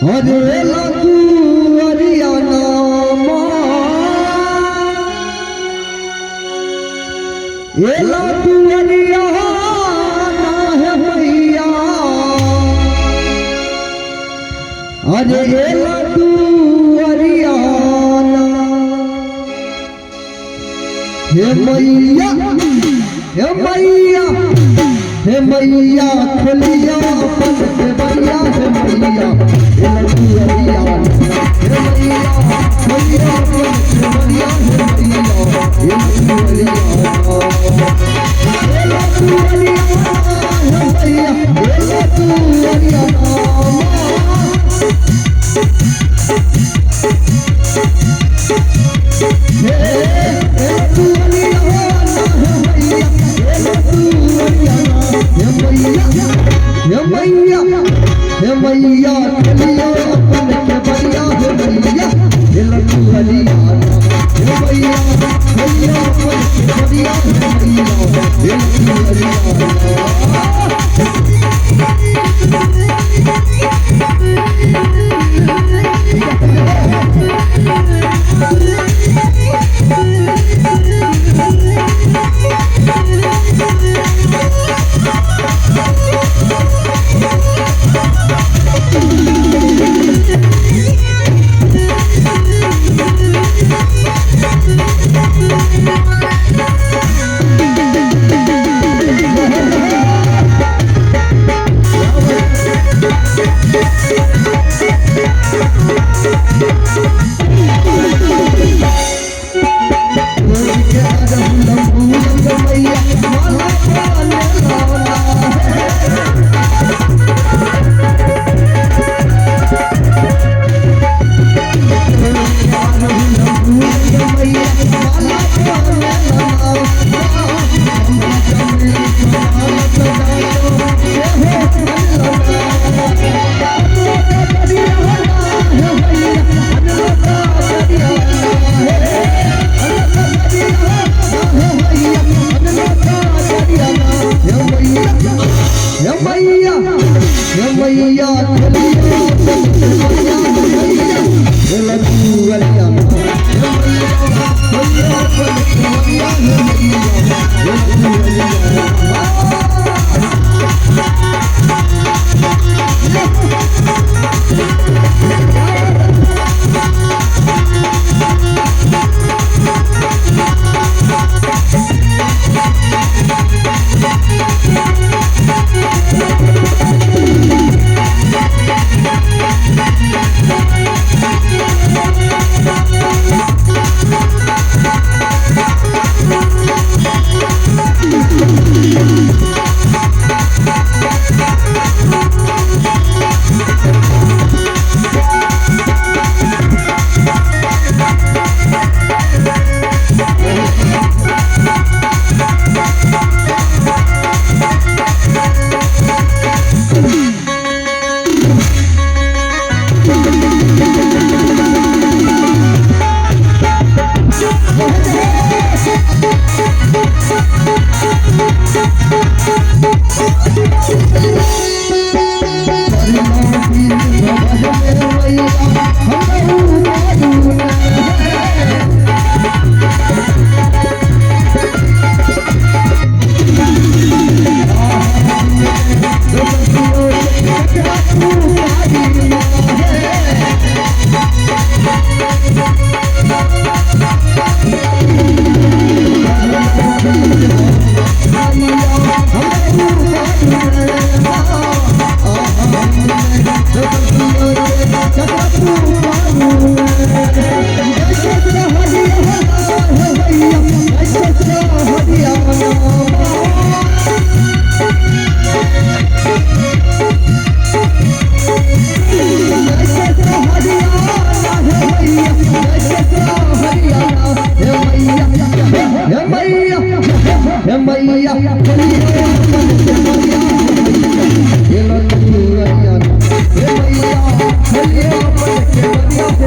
अरे लगू हरियाणा ये लगू हरियाणा है भैया। अरे ये लगू हरियाणा हे मैया हे मैया हे मैया खलिया अपन के भैया हे मैया हे लगू हरियाणा हे मैया खलिया अपन के भैया हे मैया हे लगू हरियाणा हे लगू हरियाणा हे मैया हे लगू हरियाणा मैया खलिया अपन के भैया हे मैया हे लगू हरियाणा हे मैया खलिया अपन के भैया हे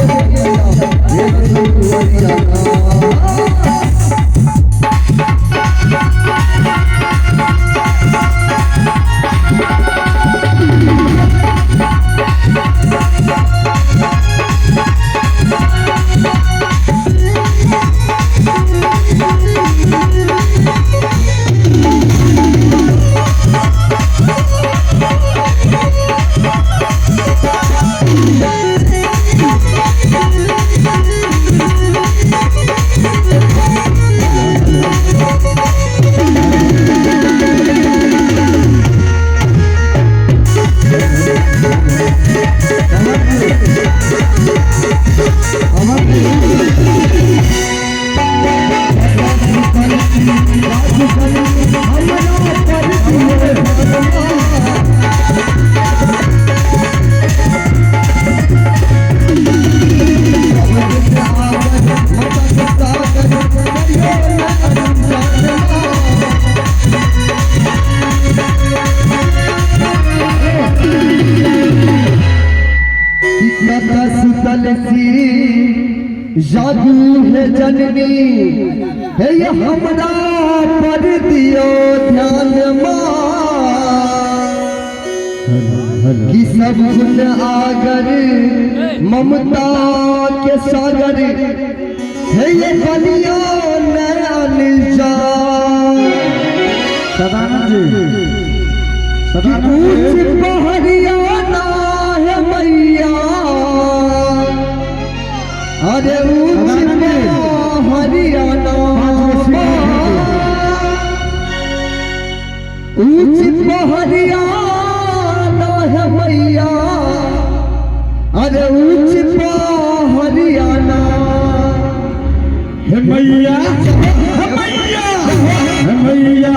मैया हे लगू हरियाणा। जननी हे हमरा पर दियो ध्यान कि सब गुण आगर ममता के सागर हे ये बलिया नयन जा सदानंद जी ऊंच पहरियाना है मैया अरे ऊंच पहरियाना ऊंच पहरियाना है मैया अरे ऊंच पहरियाना हे मैया हे मैया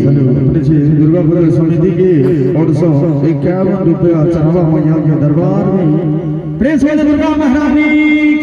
दुर्गा समिति के और 151 रुपया चढ़ावा मैया के दरबार में प्रेस वाले दुर्गा महारानी।